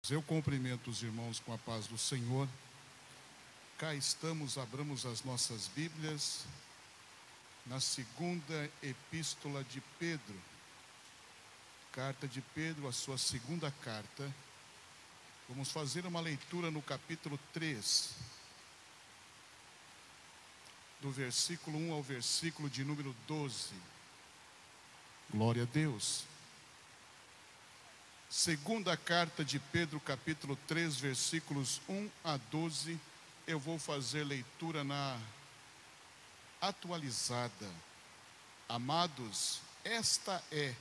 Eu cumprimento os irmãos com a paz do Senhor. Cá estamos, abramos as nossas Bíblias na segunda epístola de Pedro. Carta de Pedro, a sua segunda carta. Vamos fazer uma leitura no capítulo 3, do versículo 1 ao versículo de número 12. Glória a Deus. Segunda carta de Pedro, capítulo 3, versículos 1 a 12. Eu vou fazer leitura na atualizada. Amados, esta é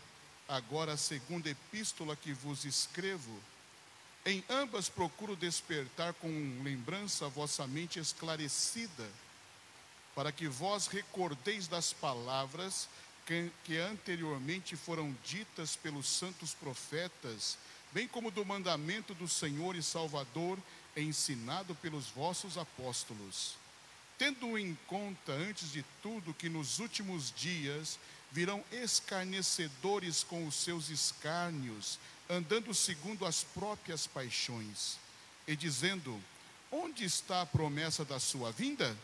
agora a segunda epístola que vos escrevo. Em ambas procuro despertar com lembrança a vossa mente esclarecida, para que vós recordeis das palavras que anteriormente foram ditas pelos santos profetas, bem como do mandamento do Senhor e Salvador, ensinado pelos vossos apóstolos. Tendo em conta, antes de tudo, que nos últimos dias virão escarnecedores com os seus escárnios, andando segundo as próprias paixões, e dizendo: onde está a promessa da sua vinda?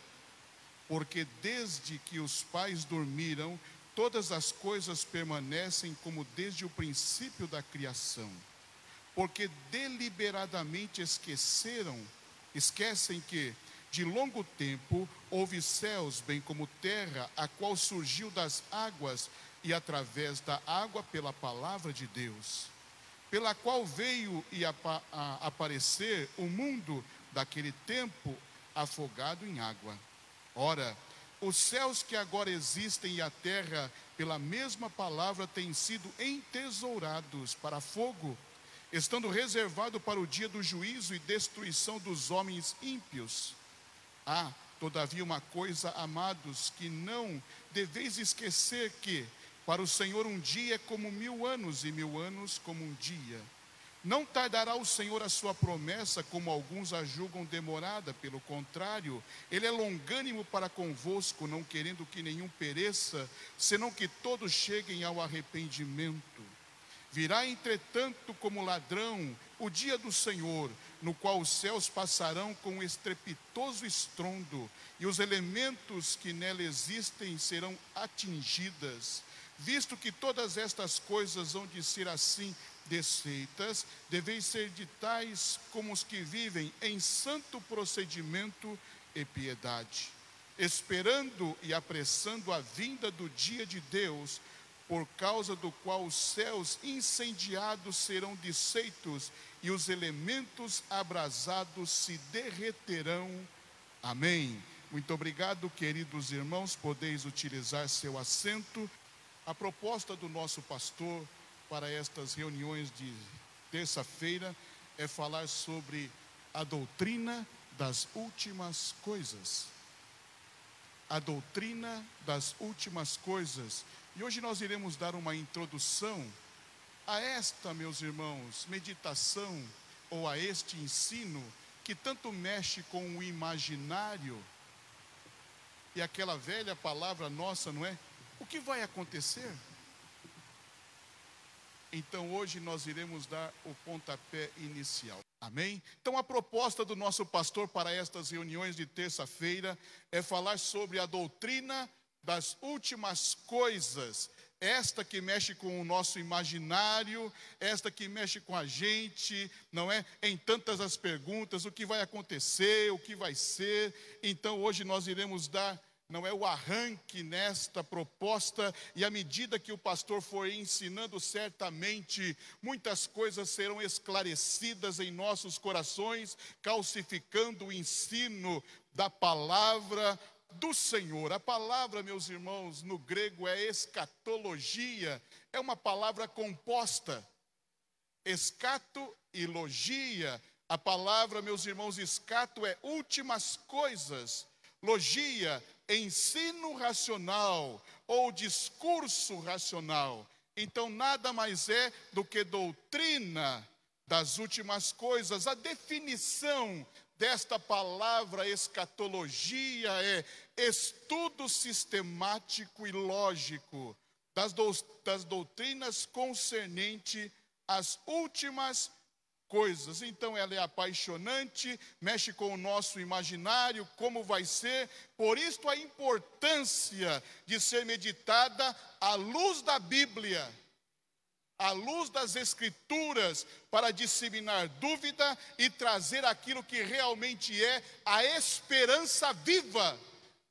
Porque desde que os pais dormiram, todas as coisas permanecem como desde o princípio da criação. Porque deliberadamente esquecem que, de longo tempo, houve céus, bem como terra, a qual surgiu das águas e através da água pela palavra de Deus, pela qual veio a aparecer o mundo daquele tempo afogado em água. Ora, os céus que agora existem e a terra, pela mesma palavra, têm sido entesourados para fogo, estando reservado para o dia do juízo e destruição dos homens ímpios. Há, todavia, uma coisa, amados, que não deveis esquecer, que para o Senhor um dia é como 1000 anos, e 1000 anos como um dia. Não tardará o Senhor a sua promessa, como alguns a julgam demorada. Pelo contrário, Ele é longânimo para convosco, não querendo que nenhum pereça, senão que todos cheguem ao arrependimento. Virá, entretanto, como ladrão o dia do Senhor, no qual os céus passarão com um estrepitoso estrondo, e os elementos que nela existem serão atingidas. Visto que todas estas coisas hão de ser assim desfeitas, deveis ser de tais como os que vivem em santo procedimento e piedade, esperando e apressando a vinda do dia de Deus, por causa do qual os céus incendiados serão desfeitos e os elementos abrasados se derreterão. Amém. Muito obrigado, queridos irmãos, podeis utilizar seu assento. A proposta do nosso pastor para estas reuniões de terça-feira é falar sobre a doutrina das últimas coisas. A doutrina das últimas coisas. E hoje nós iremos dar uma introdução a esta, meus irmãos, meditação ou a este ensino que tanto mexe com o imaginário. E aquela velha palavra nossa, não é? O que vai acontecer? Então hoje nós iremos dar o pontapé inicial. Amém? Então a proposta do nosso pastor para estas reuniões de terça-feira é falar sobre a doutrina das últimas coisas. Esta que mexe com o nosso imaginário, esta que mexe com a gente, não é? Em tantas as perguntas, o que vai acontecer, o que vai ser. Então hoje nós iremos dar, não é, o arranque nesta proposta, e à medida que o pastor for ensinando, certamente muitas coisas serão esclarecidas em nossos corações, calcificando o ensino da palavra do Senhor. A palavra, meus irmãos, no grego é escatologia, é uma palavra composta, escato e logia. A palavra, meus irmãos, escato é últimas coisas, logia, ensino racional ou discurso racional. Então nada mais é do que doutrina das últimas coisas. A definição desta palavra escatologia é estudo sistemático e lógico das doutrinas concernente às últimas coisas. Então ela é apaixonante, mexe com o nosso imaginário, como vai ser. Por isso a importância de ser meditada à luz da Bíblia, à luz das Escrituras, para disseminar dúvida e trazer aquilo que realmente é a esperança viva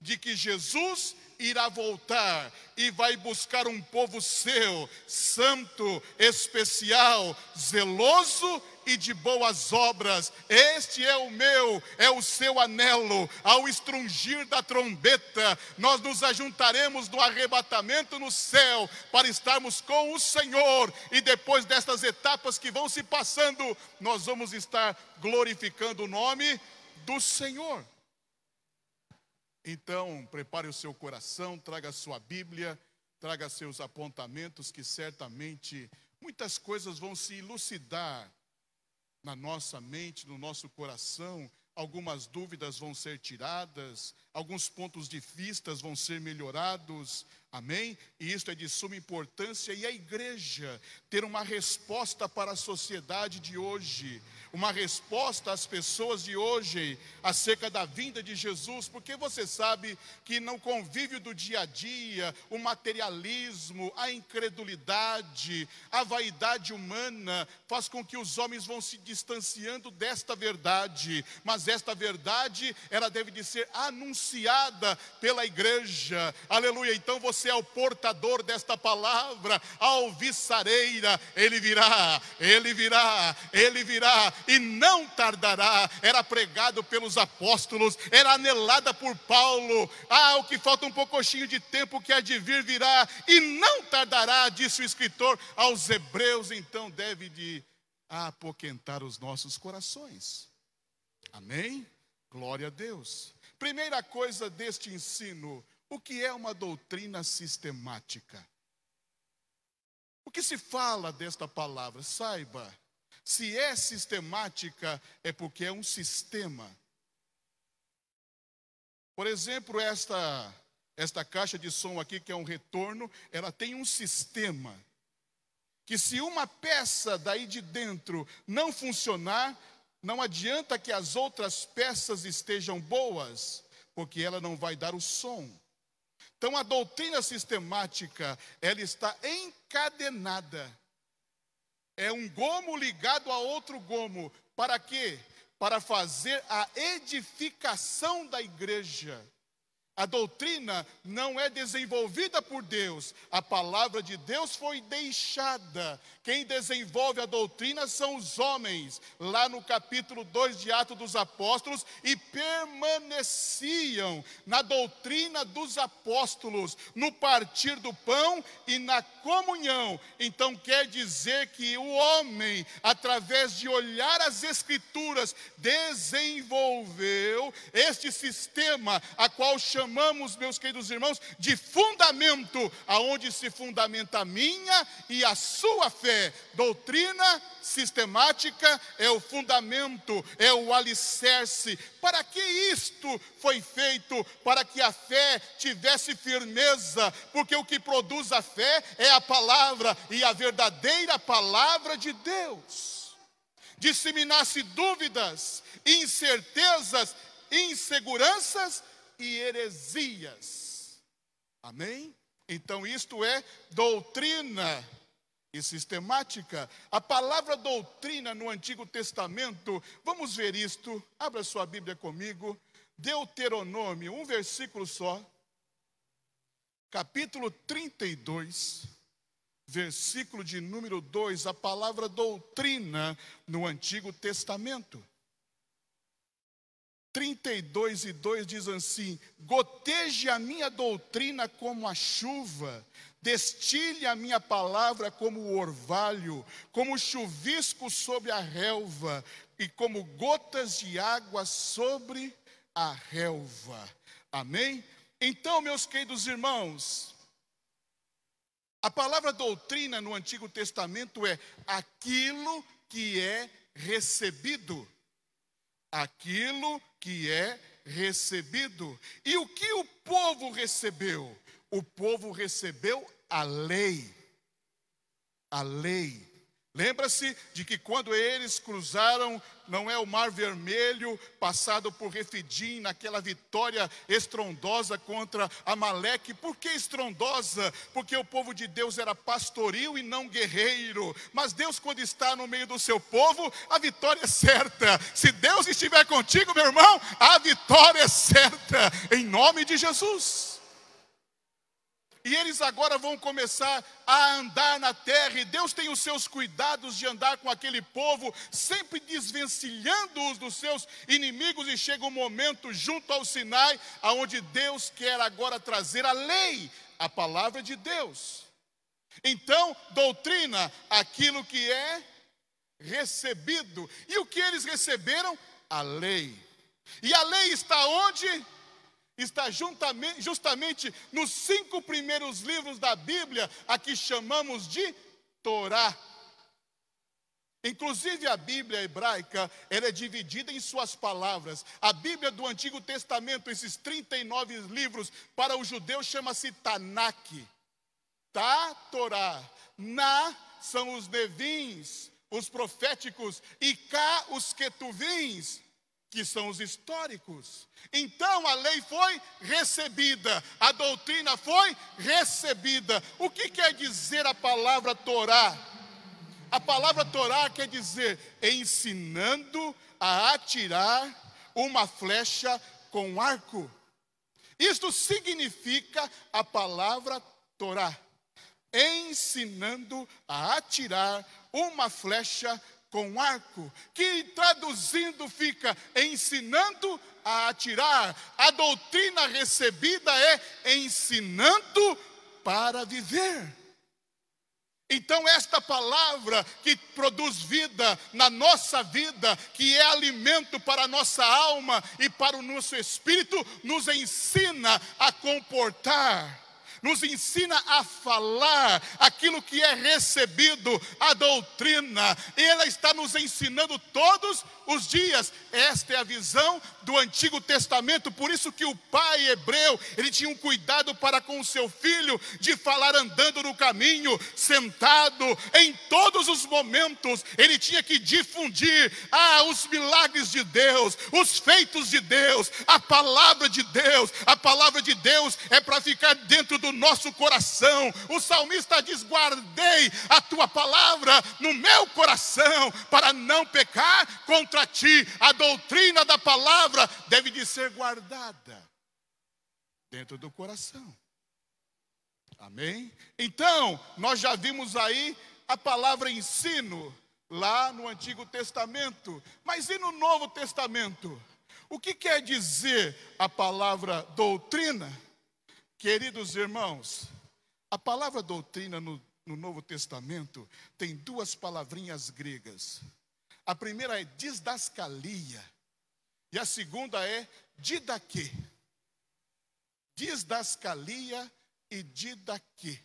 de que Jesus irá voltar e vai buscar um povo seu, santo, especial, zeloso e de boas obras. Este é o meu, é o seu anelo. Ao estrungir da trombeta, nós nos ajuntaremos no arrebatamento no céu, para estarmos com o Senhor, e depois destas etapas que vão se passando, nós vamos estar glorificando o nome do Senhor. Então, prepare o seu coração, traga a sua Bíblia, traga seus apontamentos, que certamente muitas coisas vão se elucidar na nossa mente, no nosso coração. Algumas dúvidas vão ser tiradas, alguns pontos de vista vão ser melhorados, amém? E isso é de suma importância, e a igreja ter uma resposta para a sociedade de hoje, uma resposta às pessoas de hoje, acerca da vinda de Jesus, porque você sabe que no convívio do dia a dia, o materialismo, a incredulidade, a vaidade humana, faz com que os homens vão se distanciando desta verdade, mas esta verdade, ela deve de ser anunciada pela igreja, aleluia. Então você é o portador desta palavra, a alvissareira, ele virá, ele virá, ele virá, e não tardará. Era pregado pelos apóstolos, era anelada por Paulo. O que falta um pouquinho de tempo, que há de vir, virá, e não tardará, disse o escritor aos Hebreus. Então deve de apoquentar os nossos corações, amém? Glória a Deus. Primeira coisa deste ensino: o que é uma doutrina sistemática? O que se fala desta palavra? Saiba, se é sistemática, é porque é um sistema. Por exemplo, esta caixa de som aqui, que é um retorno, ela tem um sistema, que se uma peça daí de dentro não funcionar, não adianta que as outras peças estejam boas, porque ela não vai dar o som. Então a doutrina sistemática, ela está encadenada. É um gomo ligado a outro gomo. Para quê? Para fazer a edificação da igreja. A doutrina não é desenvolvida por Deus, a palavra de Deus foi deixada. Quem desenvolve a doutrina são os homens, lá no capítulo 2 de Atos dos Apóstolos, e permaneciam na doutrina dos apóstolos, no partir do pão e na comunhão. Então quer dizer que o homem, através de olhar as Escrituras, desenvolveu este sistema, a qual chamamos, meus queridos irmãos, de fundamento, aonde se fundamenta a minha e a sua fé. Doutrina sistemática é o fundamento, é o alicerce. Para que isto foi feito? Para que a fé tivesse firmeza, porque o que produz a fé é a palavra, e a verdadeira palavra de Deus. Disseminasse dúvidas, incertezas, inseguranças e heresias. Amém? Então isto é doutrina e sistemática. A palavra doutrina no Antigo Testamento, vamos ver isto, abra sua Bíblia comigo, Deuteronômio, um versículo só, capítulo 32, versículo de número 2, a palavra doutrina no Antigo Testamento. 32:2 diz assim: goteje a minha doutrina como a chuva, destile a minha palavra como o orvalho, como chuvisco sobre a relva, e como gotas de água sobre a relva. Amém? Então, meus queridos irmãos, a palavra doutrina no Antigo Testamento é aquilo que é recebido. Aquilo que é recebido. E o que o povo recebeu? O povo recebeu a lei. A lei. Lembra-se de que quando eles cruzaram, não é o Mar Vermelho, passado por Refidim, naquela vitória estrondosa contra Amaleque. Por que estrondosa? Porque o povo de Deus era pastoril e não guerreiro. Mas Deus, quando está no meio do seu povo, a vitória é certa. Se Deus estiver contigo, meu irmão, a vitória é certa, em nome de Jesus. E eles agora vão começar a andar na terra, e Deus tem os seus cuidados de andar com aquele povo, sempre desvencilhando-os dos seus inimigos, e chega um momento junto ao Sinai, aonde Deus quer agora trazer a lei, a palavra de Deus. Então, doutrina, aquilo que é recebido. E o que eles receberam? A lei. E a lei está onde? Está justamente nos 5 primeiros livros da Bíblia, a que chamamos de Torá. Inclusive a Bíblia hebraica, ela é dividida em suas palavras. A Bíblia do Antigo Testamento, esses 39 livros, para o judeu chama-se Tanakh. Tá, Torá. Na são os nevins, os proféticos, e cá os ketuvins, que são os históricos. Então a lei foi recebida, a doutrina foi recebida. O que quer dizer a palavra Torá? A palavra Torá quer dizer ensinando a atirar uma flecha com arco. Isto significa a palavra Torá, ensinando a atirar uma flecha com arco, que traduzindo fica ensinando a atirar. A doutrina recebida é ensinando para viver. Então esta palavra que produz vida na nossa vida, que é alimento para a nossa alma e para o nosso espírito, nos ensina a comportar, nos ensina a falar aquilo que é recebido, a doutrina. Ela está nos ensinando todos os dias. Esta é a visão do Antigo Testamento. Por isso que o pai hebreu, ele tinha um cuidado para com o seu filho, de falar andando no caminho, sentado, em todos os momentos. Ele tinha que difundir os milagres de Deus, os feitos de Deus, a palavra de Deus. A palavra de Deus é para ficar dentro do nosso coração. O salmista diz: guardei a tua palavra no meu coração, para não pecar contra ti. A doutrina da palavra deve de ser guardada dentro do coração. Amém? Então, nós já vimos aí a palavra ensino lá no Antigo Testamento. Mas e no Novo Testamento? O que quer dizer a palavra doutrina? Queridos irmãos, a palavra doutrina no Novo Testamento tem 2 palavrinhas gregas. A primeira é didascalia e a segunda é didaquê. Didascalia e didaquê.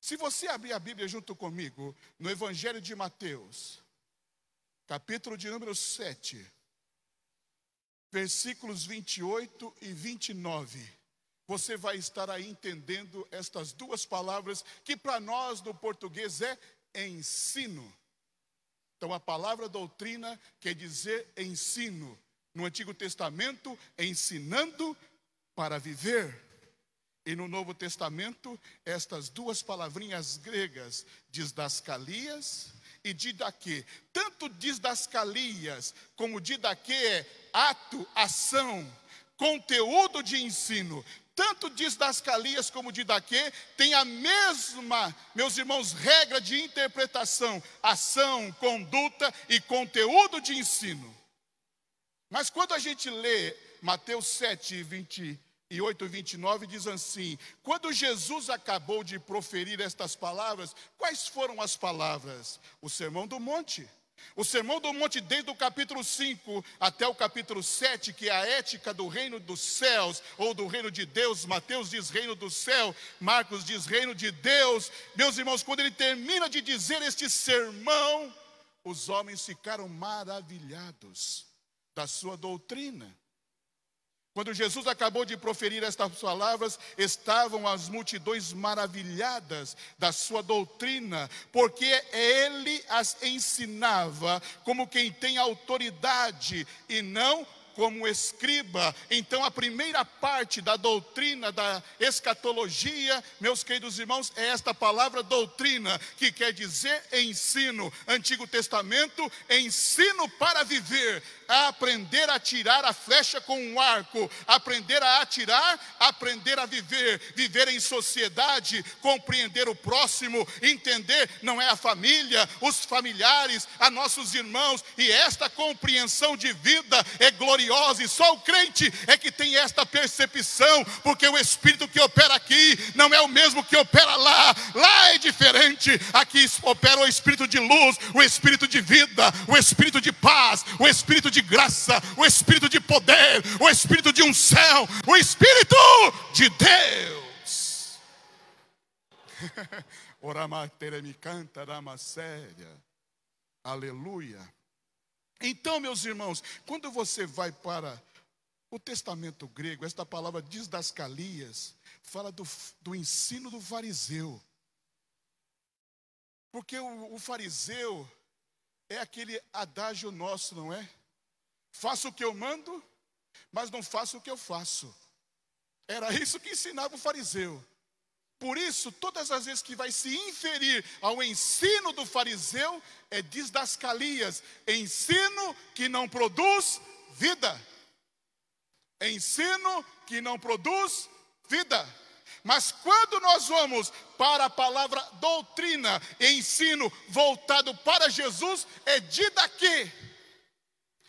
Se você abrir a Bíblia junto comigo, no Evangelho de Mateus, capítulo de número 7, versículos 28 e 29, você vai estar aí entendendo estas 2 palavras, que para nós no português é ensino. Então a palavra doutrina quer dizer ensino. No Antigo Testamento, ensinando para viver. E no Novo Testamento, estas 2 palavrinhas gregas, didascalias e didaquê. Tanto didascalias como didaquê é ato, ação, conteúdo de ensino. Tanto didascalias como didaquê tem a mesma, meus irmãos, regra de interpretação: ação, conduta e conteúdo de ensino. Mas quando a gente lê Mateus 7, 28 e 29, diz assim: quando Jesus acabou de proferir estas palavras, quais foram as palavras? O Sermão do Monte. O Sermão do Monte, desde o capítulo 5 até o capítulo 7, que é a ética do reino dos céus, ou do reino de Deus. Mateus diz reino do céu, Marcos diz reino de Deus. Meus irmãos, quando ele termina de dizer este sermão, os homens ficaram maravilhados da sua doutrina. Quando Jesus acabou de proferir estas palavras, estavam as multidões maravilhadas da sua doutrina, porque ele as ensinava como quem tem autoridade e não como escriba. Então a primeira parte da doutrina da escatologia, meus queridos irmãos, é esta palavra doutrina, que quer dizer ensino. Antigo Testamento, ensino para viver, aprender a atirar a flecha com um arco, aprender a atirar, aprender a viver, viver em sociedade, compreender o próximo, entender não é a família, os familiares, a nossos irmãos, e esta compreensão de vida é gloriosa, e só o crente é que tem esta percepção, porque o Espírito que opera aqui não é o mesmo que opera lá. Lá é diferente. Aqui opera o Espírito de luz, o Espírito de vida, o Espírito de paz, o Espírito de graça, o Espírito de poder, o Espírito de unção, o Espírito de Deus. Aleluia. Então, meus irmãos, quando você vai para o Testamento grego, esta palavra didascalias fala do ensino do fariseu. Porque o fariseu é aquele adágio nosso, não é? Faço o que eu mando, mas não faço o que eu faço. Era isso que ensinava o fariseu. Por isso, todas as vezes que vai se inferir ao ensino do fariseu, é didascalias, ensino que não produz vida. Ensino que não produz vida. Mas quando nós vamos para a palavra doutrina, ensino voltado para Jesus, é didaquê.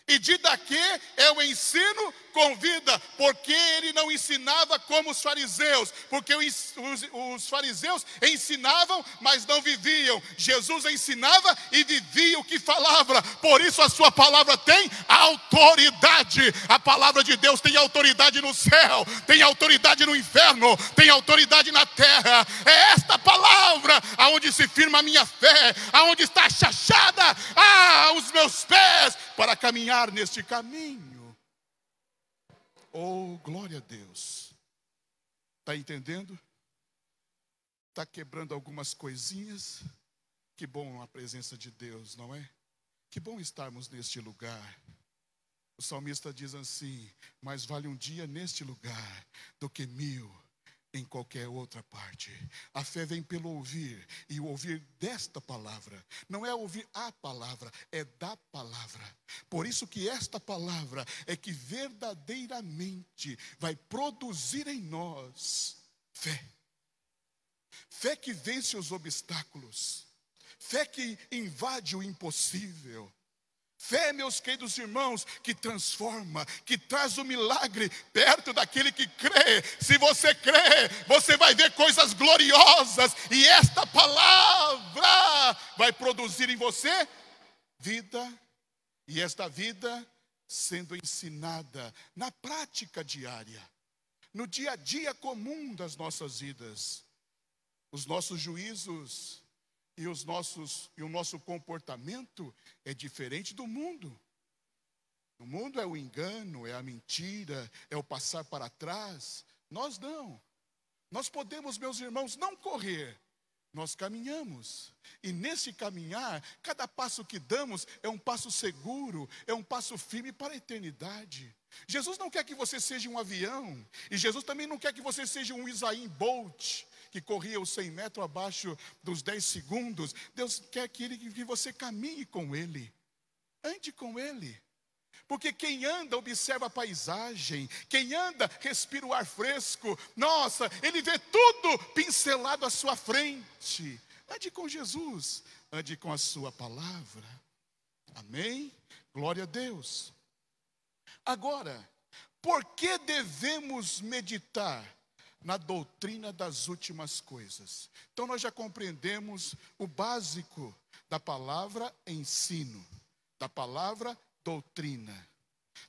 E didaquê é o ensino com vida, porque ele não ensinava como os fariseus, porque os fariseus ensinavam, mas não viviam. Jesus ensinava e vivia o que falava, por isso a sua palavra tem autoridade. A palavra de Deus tem autoridade no céu, tem autoridade no inferno, tem autoridade na terra. É esta palavra aonde se firma a minha fé, aonde está achachada os meus pés para caminhar neste caminho. Oh, glória a Deus. Está entendendo? Está quebrando algumas coisinhas. Que bom a presença de Deus, não é? Que bom estarmos neste lugar. O salmista diz assim: mais vale um dia neste lugar do que 1000 em qualquer outra parte. A fé vem pelo ouvir, e o ouvir desta palavra. Não é ouvir a palavra, é da palavra. Por isso que esta palavra é que verdadeiramente vai produzir em nós fé. Fé que vence os obstáculos. Fé que invade o impossível. Fé, meus queridos irmãos, que transforma, que traz o milagre perto daquele que crê. Se você crê, você vai ver coisas gloriosas. E esta palavra vai produzir em você vida. E esta vida sendo ensinada na prática diária, no dia a dia comum das nossas vidas. Os nossos juízos e o nosso comportamento é diferente do mundo. O mundo é o engano, é a mentira, é o passar para trás. Nós não. Nós podemos, meus irmãos, não correr. Nós caminhamos. E nesse caminhar, cada passo que damos é um passo seguro, é um passo firme para a eternidade. Jesus não quer que você seja um avião. E Jesus também não quer que você seja um Usain Bolt, que corria os 100 metros abaixo dos 10 segundos. Deus quer que você caminhe com Ele. Ande com Ele. Porque quem anda observa a paisagem. Quem anda respira o ar fresco. Nossa, ele vê tudo pincelado à sua frente. Ande com Jesus. Ande com a sua palavra. Amém? Glória a Deus. Agora, por que devemos meditar na doutrina das últimas coisas? Então nós já compreendemos o básico da palavra ensino, da palavra doutrina.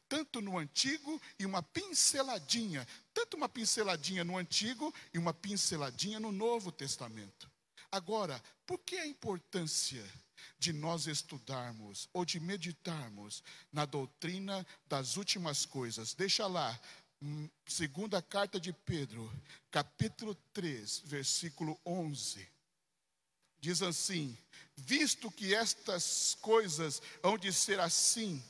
Tanto no Antigo e uma pinceladinha, tanto uma pinceladinha no Antigo e uma pinceladinha no Novo Testamento. Agora, por que a importância de nós estudarmos ou de meditarmos na doutrina das últimas coisas? Deixa lá, Segunda carta de Pedro, capítulo 3, versículo 11. Diz assim: visto que estas coisas hão de ser assim,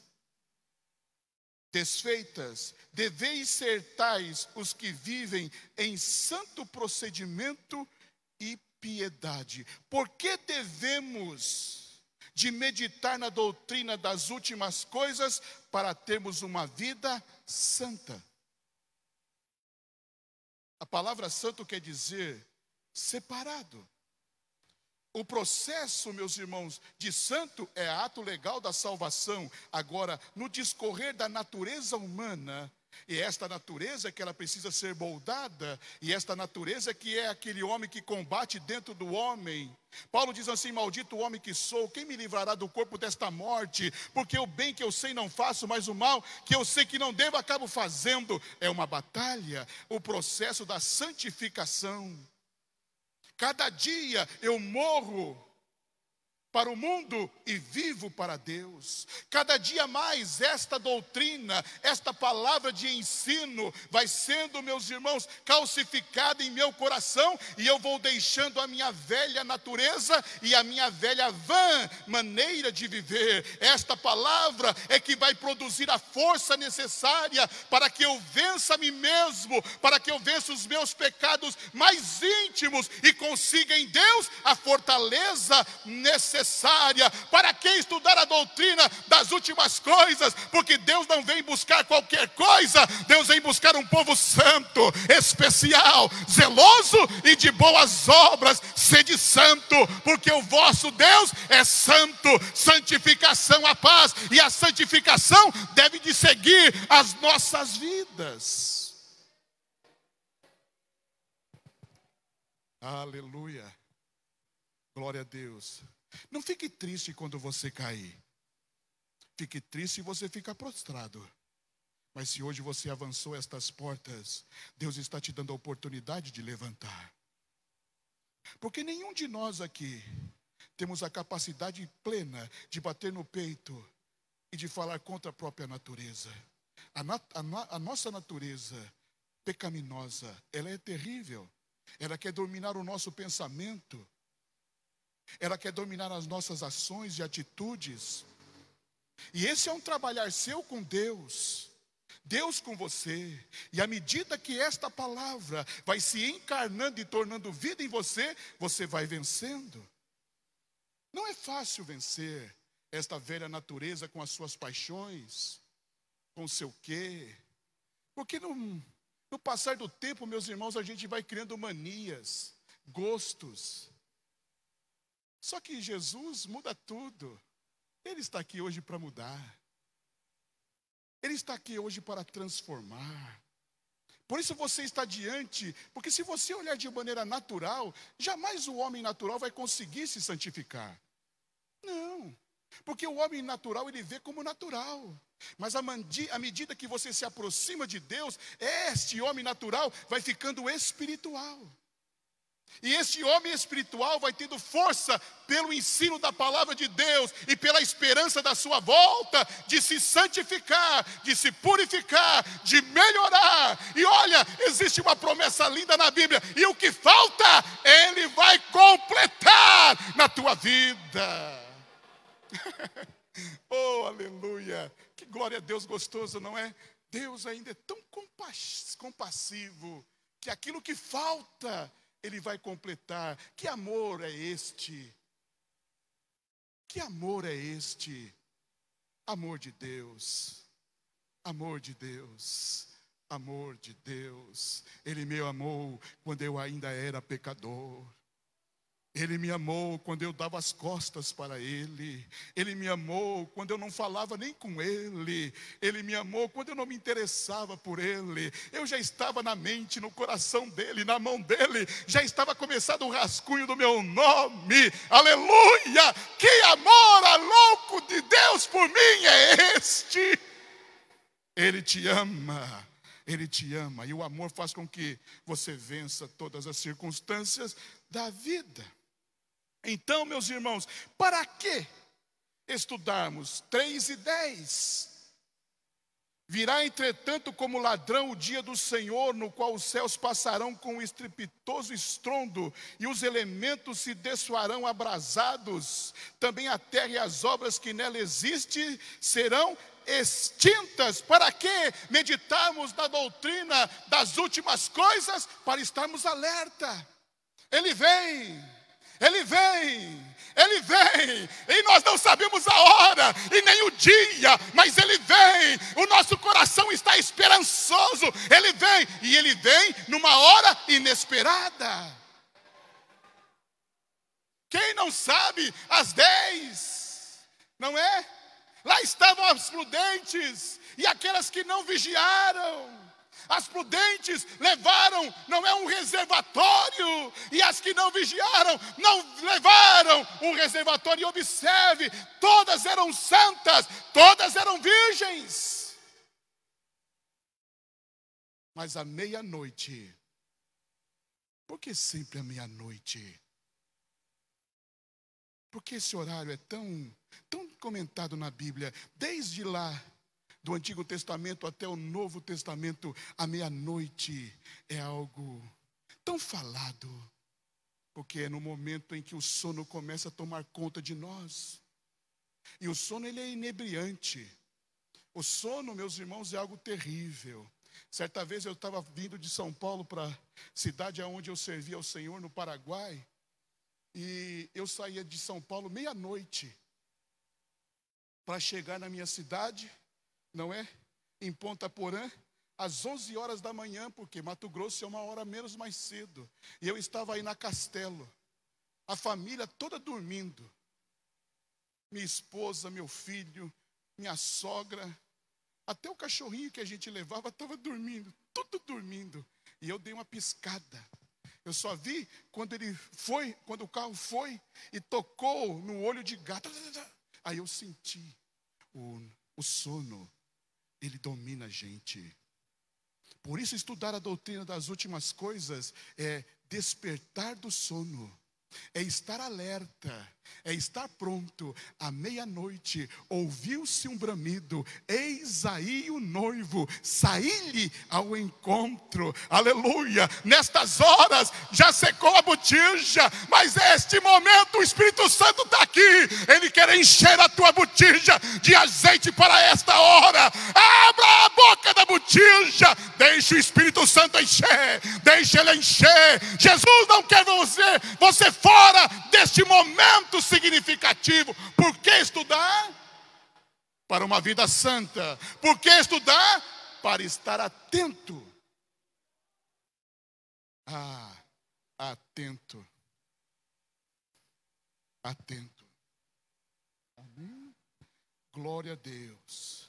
desfeitas, deveis ser tais os que vivem em santo procedimento e piedade. Por que devemos de meditar na doutrina das últimas coisas para termos uma vida santa? A palavra santo quer dizer separado. O processo, meus irmãos, de santo é ato legal da salvação. Agora, no discorrer da natureza humana, e esta natureza que ela precisa ser moldada, e esta natureza que é aquele homem que combate dentro do homem. Paulo diz assim: maldito o homem que sou, quem me livrará do corpo desta morte? Porque o bem que eu sei não faço, mas o mal que eu sei que não devo acabo fazendo. É uma batalha, o processo da santificação. Cada dia eu morro para o mundo e vivo para Deus. Cada dia mais esta doutrina, esta palavra de ensino vai sendo, meus irmãos, calcificada em meu coração, e eu vou deixando a minha velha natureza e a minha velha vã maneira de viver. Esta palavra é que vai produzir a força necessária para que eu vença a mim mesmo, para que eu vença os meus pecados mais íntimos e consiga em Deus a fortaleza necessária. Para que estudar a doutrina das últimas coisas? Porque Deus não vem buscar qualquer coisa. Deus vem buscar um povo santo, especial, zeloso e de boas obras. Sede santo, porque o vosso Deus é santo. Santificação, a paz e a santificação deve de seguir as nossas vidas. Aleluia. Glória a Deus. Não fique triste quando você cair. Fique triste se você ficar prostrado. Mas se hoje você avançou estas portas, Deus está te dando a oportunidade de levantar. Porque nenhum de nós aqui temos a capacidade plena de bater no peito e de falar contra a própria natureza. A nossa natureza pecaminosa, ela é terrível. Ela quer dominar o nosso pensamento. Ela quer dominar as nossas ações e atitudes. E esse é um trabalhar seu com Deus, Deus com você. E à medida que esta palavra vai se encarnando e tornando vida em você, você vai vencendo. Não é fácil vencer esta velha natureza com as suas paixões, com o seu quê. Porque no passar do tempo, meus irmãos, a gente vai criando manias, gostos. Só que Jesus muda tudo. Ele está aqui hoje para mudar. Ele está aqui hoje para transformar. Por isso você está diante, porque se você olhar de maneira natural, jamais o homem natural vai conseguir se santificar. Não, porque o homem natural ele vê como natural. Mas à medida que você se aproxima de Deus, este homem natural vai ficando espiritual. E este homem espiritual vai tendo força pelo ensino da palavra de Deus e pela esperança da sua volta, de se santificar, de se purificar, de melhorar. E olha, existe uma promessa linda na Bíblia: e o que falta, Ele vai completar na tua vida. Oh, aleluia! Que glória a Deus gostoso, não é? Deus ainda é tão compassivo, que aquilo que falta, Ele vai completar. Que amor é este? Que amor é este? Amor de Deus. Amor de Deus. Amor de Deus. Ele me amou quando eu ainda era pecador. Ele me amou quando eu dava as costas para Ele. Ele me amou quando eu não falava nem com Ele. Ele me amou quando eu não me interessava por Ele. Eu já estava na mente, no coração dEle, na mão dEle. Já estava começado o rascunho do meu nome. Aleluia! Que amor louco de Deus por mim é este? Ele te ama. Ele te ama. E o amor faz com que você vença todas as circunstâncias da vida. Então, meus irmãos, para que estudarmos 3 e 10? Virá, entretanto, como ladrão o dia do Senhor, no qual os céus passarão com um estrepitoso estrondo, e os elementos se desfarão abrasados. Também a terra e as obras que nela existem serão extintas. Para que meditarmos na doutrina das últimas coisas? Para estarmos alerta. Ele vem, Ele vem, Ele vem, e nós não sabemos a hora e nem o dia, mas Ele vem. O nosso coração está esperançoso. Ele vem, e Ele vem numa hora inesperada. Quem não sabe, às 10, não é? Lá estavam as prudentes e aquelas que não vigiaram. As prudentes levaram, não é um reservatório, e as que não vigiaram, não levaram um reservatório. E observe, todas eram santas, todas eram virgens. Mas à meia-noite, por que sempre à meia-noite? Por que esse horário é tão comentado na Bíblia? Desde lá, do Antigo Testamento até o Novo Testamento, a meia-noite é algo tão falado, porque é no momento em que o sono começa a tomar conta de nós. E o sono, ele é inebriante. O sono, meus irmãos, é algo terrível. Certa vez eu estava vindo de São Paulo para a cidade onde eu servia ao Senhor, no Paraguai, e eu saía de São Paulo meia-noite para chegar na minha cidade, não é? Em Ponta Porã, às 11 horas da manhã, porque Mato Grosso é uma hora menos mais cedo. E eu estava aí na Castelo, a família toda dormindo. Minha esposa, meu filho, minha sogra, até o cachorrinho que a gente levava estava dormindo, tudo dormindo. E eu dei uma piscada. Eu só vi quando o carro foi e tocou no olho de gato. Aí eu senti o sono. Ele domina a gente. Por isso, estudar a doutrina das últimas coisas é despertar do sono, é estar alerta, é estar pronto. À meia-noite, ouviu-se um bramido, eis aí o noivo, saí-lhe ao encontro. Aleluia! Nestas horas, já secou a botija, mas este momento o Espírito Santo está aqui. Ele quer encher a tua botija de azeite para esta hora. Abra a boca da botija, deixe o Espírito Santo encher, deixe ele encher. Jesus não quer você fora deste momento significativo. Por que estudar? Para uma vida santa. Por que estudar? Para estar atento. Atento. Atento. Amém? Glória a Deus.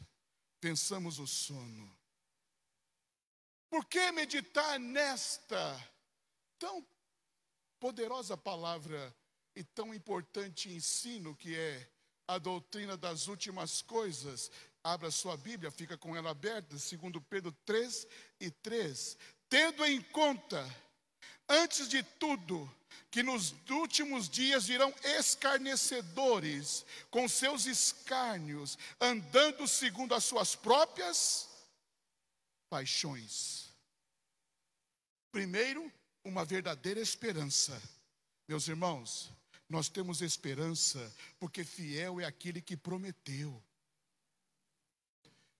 Pensamos o sono. Por que meditar nesta tão poderosa palavra e tão importante ensino que é a doutrina das últimas coisas? Abra sua Bíblia, fica com ela aberta, 2 Pedro 3:3. Tendo em conta, antes de tudo, que nos últimos dias virão escarnecedores, com seus escárnios, andando segundo as suas próprias paixões. Primeiro, uma verdadeira esperança. Meus irmãos, nós temos esperança porque fiel é aquele que prometeu.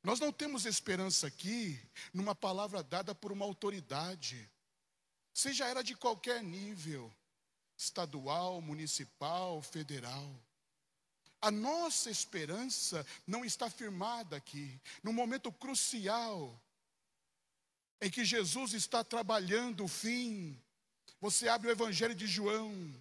Nós não temos esperança aqui numa palavra dada por uma autoridade, seja ela de qualquer nível, estadual, municipal, federal. A nossa esperança não está firmada aqui, no momento crucial em que Jesus está trabalhando o fim. Você abre o Evangelho de João,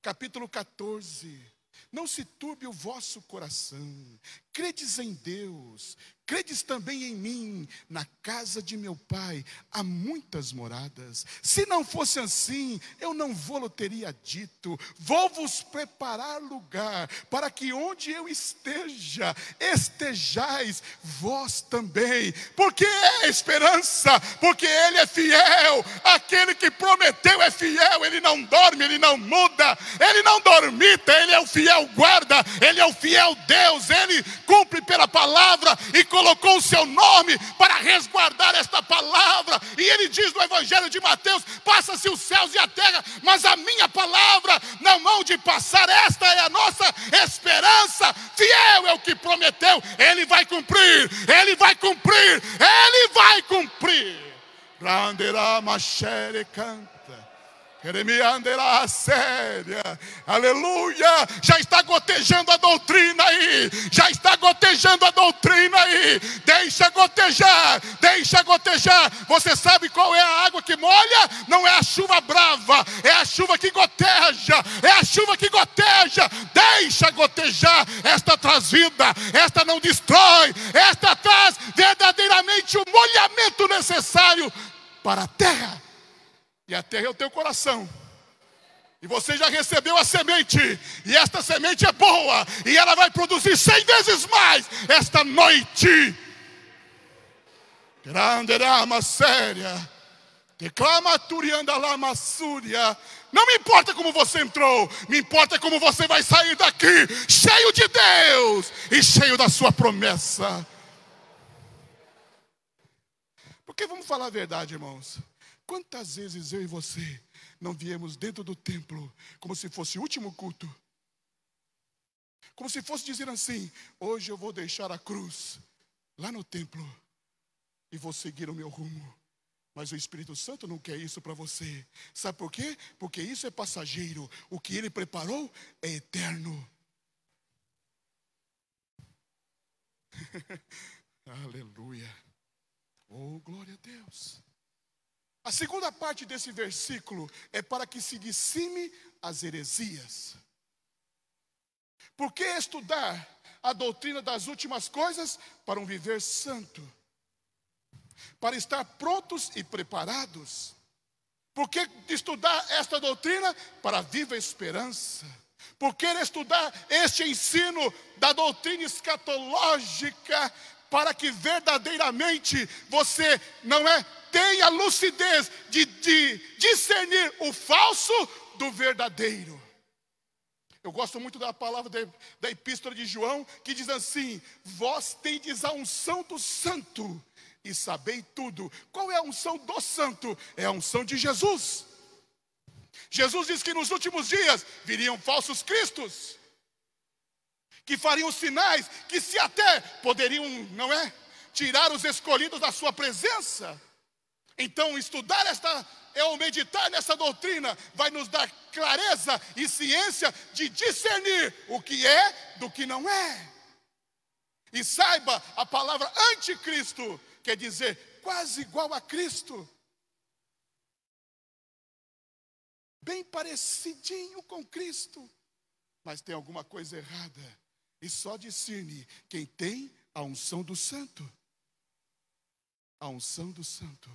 capítulo 14. Não se turbe o vosso coração. Credes em Deus, credes também em mim. Na casa de meu Pai há muitas moradas. Se não fosse assim, eu não vou-lo teria dito. Vou-vos preparar lugar, para que onde eu esteja, estejais vós também. Porque é esperança, porque Ele é fiel. Aquele que prometeu é fiel. Ele não dorme, Ele não muda, Ele não dormita. Ele é o fiel guarda, Ele é o fiel Deus. Ele cumpre pela palavra e colocou o seu nome para resguardar esta palavra. E ele diz no Evangelho de Mateus: passa-se os céus e a terra, mas a minha palavra não hão de passar. Esta é a nossa esperança. Fiel é o que prometeu, ele vai cumprir, ele vai cumprir, ele vai cumprir. Randerá machere canta. Jeremianderá séria, aleluia. Já está gotejando a doutrina aí, já está gotejando a doutrina aí. Deixa gotejar, deixa gotejar. Você sabe qual é a água que molha? Não é a chuva brava, é a chuva que goteja, é a chuva que goteja. Deixa gotejar. Esta traz vida, esta não destrói, esta traz verdadeiramente o molhamento necessário para a terra. E a terra é o teu coração. E você já recebeu a semente. E esta semente é boa. E ela vai produzir 100 vezes mais esta noite. Granderama séria. Declama turianda lama súria. Não me importa como você entrou. Me importa como você vai sair daqui. Cheio de Deus. E cheio da sua promessa. Porque vamos falar a verdade, irmãos. Quantas vezes eu e você não viemos dentro do templo como se fosse o último culto? Como se fosse dizer assim: hoje eu vou deixar a cruz lá no templo e vou seguir o meu rumo. Mas o Espírito Santo não quer isso para você. Sabe por quê? Porque isso é passageiro. O que ele preparou é eterno. Aleluia. Oh, glória a Deus. A segunda parte desse versículo é para que se dissime as heresias. Por que estudar a doutrina das últimas coisas? Para um viver santo, para estar prontos e preparados. Por que estudar esta doutrina? Para a viva esperança. Por que estudar este ensino da doutrina escatológica? Para que verdadeiramente você tenha lucidez de discernir o falso do verdadeiro. Eu gosto muito da palavra da epístola de João, que diz assim: vós tendes a unção do santo e sabei tudo. Qual é a unção do santo? É a unção de Jesus. Jesus diz que nos últimos dias viriam falsos cristos, que fariam sinais, que se até poderiam, tirar os escolhidos da sua presença. Então estudar ou meditar nessa doutrina vai nos dar clareza e ciência de discernir o que é do que não é. E saiba, a palavra anticristo quer dizer quase igual a Cristo. Bem parecidinho com Cristo, mas tem alguma coisa errada. E só discerne quem tem a unção do santo. A unção do santo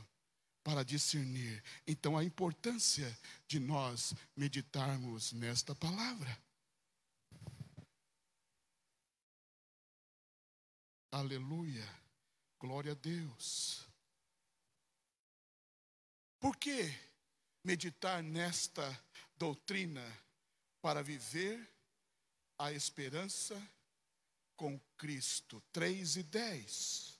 para discernir. Então a importância de nós meditarmos nesta palavra. Aleluia. Glória a Deus. Por que meditar nesta doutrina? Para viver a esperança com Cristo. 3:10.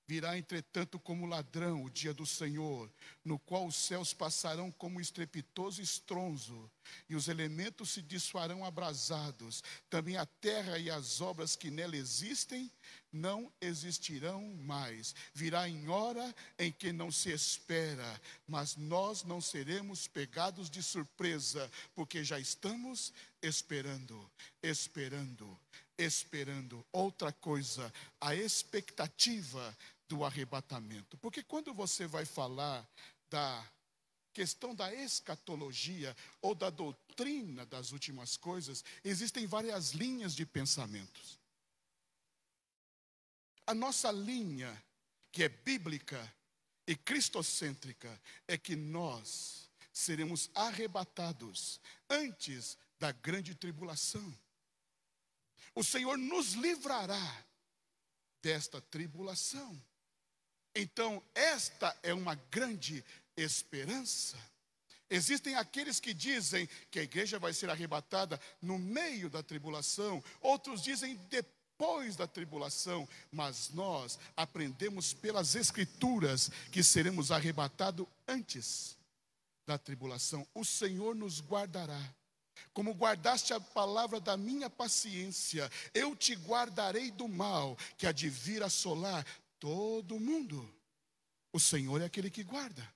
Virá, entretanto, como ladrão o dia do Senhor, no qual os céus passarão como estrepitoso estrondo, e os elementos se desfarão abrasados. Também a terra e as obras que nela existem não existirão mais. Virá em hora em que não se espera, mas nós não seremos pegados de surpresa, porque já estamos esperando. Outra coisa, a expectativa do arrebatamento. Porque quando você vai falar da questão da escatologia ou da doutrina das últimas coisas, existem várias linhas de pensamentos. A nossa linha, que é bíblica e cristocêntrica, é que nós seremos arrebatados antes da grande tribulação. O Senhor nos livrará desta tribulação. Então, esta é uma grande esperança. Existem aqueles que dizem que a igreja vai ser arrebatada no meio da tribulação. Outros dizem depois da tribulação, mas nós aprendemos pelas Escrituras que seremos arrebatados antes da tribulação. O Senhor nos guardará. Como guardaste a palavra da minha paciência, eu te guardarei do mal que há de vir assolar todo mundo. O Senhor é aquele que guarda.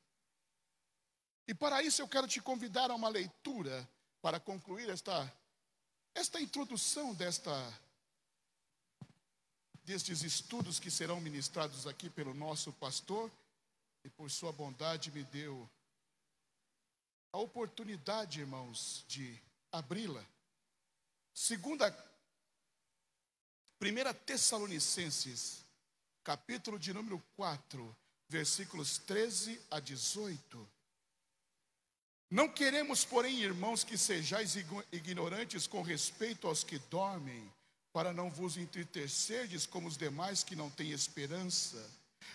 E para isso eu quero te convidar a uma leitura para concluir esta introdução destes estudos que serão ministrados aqui pelo nosso pastor, e por sua bondade me deu a oportunidade, irmãos, de abri-la. 1 Tessalonicenses, capítulo de número 4, versículos 13 a 18. Não queremos, porém, irmãos, que sejais ignorantes com respeito aos que dormem, para não vos entristecerdes como os demais que não têm esperança.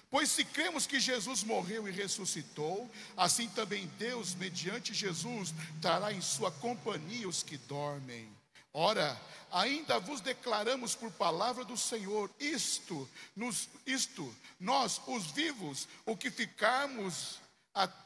Pois se cremos que Jesus morreu e ressuscitou, assim também Deus, mediante Jesus, trará em sua companhia os que dormem. Ora, ainda vos declaramos por palavra do Senhor, nós, os vivos, o que ficarmos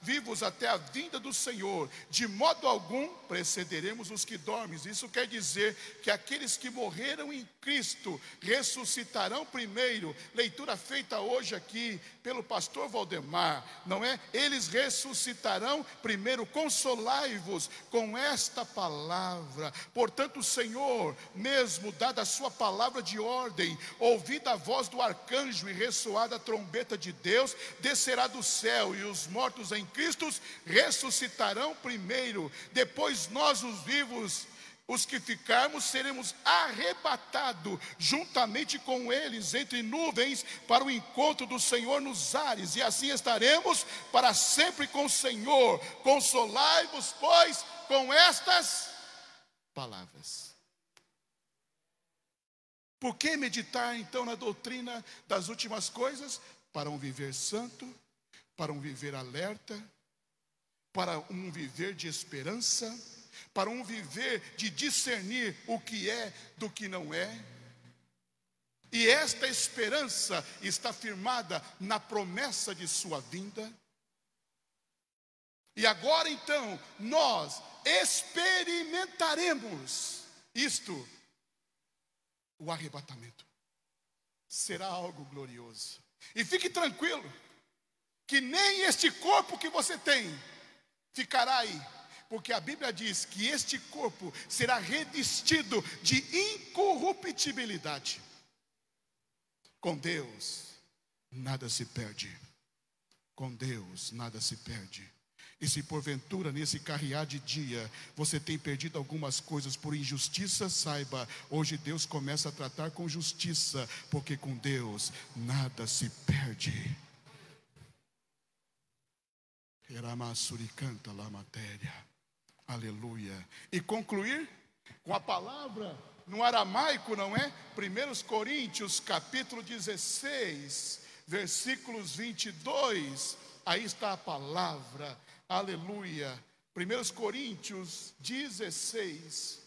vivos até a vinda do Senhor, de modo algum precederemos os que dormem. Isso quer dizer que aqueles que morreram em Cristo ressuscitarão primeiro. Leitura feita hoje aqui pelo pastor Valdemar, não é? Eles ressuscitarão primeiro. Consolai-vos com esta palavra. Portanto, o Senhor, mesmo dada a sua palavra de ordem, ouvida a voz do arcanjo e ressoada a trombeta de Deus, descerá do céu, e os mortos em Cristo ressuscitarão primeiro. Depois nós, os vivos, os que ficarmos, seremos arrebatados juntamente com eles entre nuvens para o encontro do Senhor nos ares, e assim estaremos para sempre com o Senhor. Consolai-vos, pois, com estas palavras. Por que meditar então na doutrina das últimas coisas? Para um viver santo, para um viver alerta, para um viver de esperança, para um viver de discernir o que é do que não é. E esta esperança está firmada na promessa de sua vinda. E agora então, nós experimentaremos isto, o arrebatamento. Será algo glorioso. E fique tranquilo, que nem este corpo que você tem ficará aí, porque a Bíblia diz que este corpo será revestido de incorruptibilidade. Com Deus nada se perde. Com Deus nada se perde. E se porventura nesse carrear de dia você tem perdido algumas coisas por injustiça, saiba, hoje Deus começa a tratar com justiça, porque com Deus nada se perde. Canta lá matéria. Aleluia. E concluir com a palavra no aramaico, não é? 1 Coríntios capítulo 16, versículos 22. Aí está a palavra. Aleluia. 1 Coríntios 16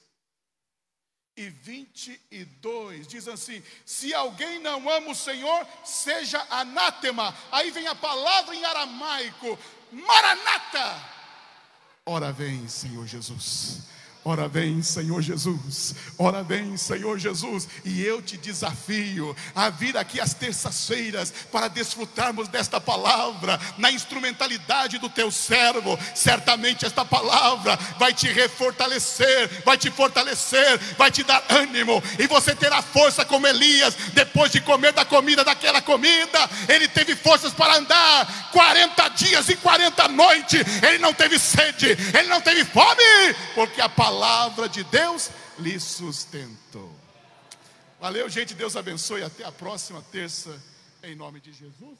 e 22, diz assim: se alguém não ama o Senhor, seja anátema. Aí vem a palavra em aramaico, Maranata. Ora vem, Senhor Jesus. Ora vem, Senhor Jesus. Ora vem, Senhor Jesus. E eu te desafio a vir aqui às terças-feiras para desfrutarmos desta palavra na instrumentalidade do teu servo. Certamente esta palavra vai te refortalecer, vai te fortalecer, vai te dar ânimo, e você terá força como Elias. Depois de comer daquela comida, ele teve forças para andar 40 dias e 40 noites. Ele não teve sede, ele não teve fome, porque a palavra de Deus lhe sustentou. Valeu, gente. Deus abençoe. Até a próxima terça, em nome de Jesus.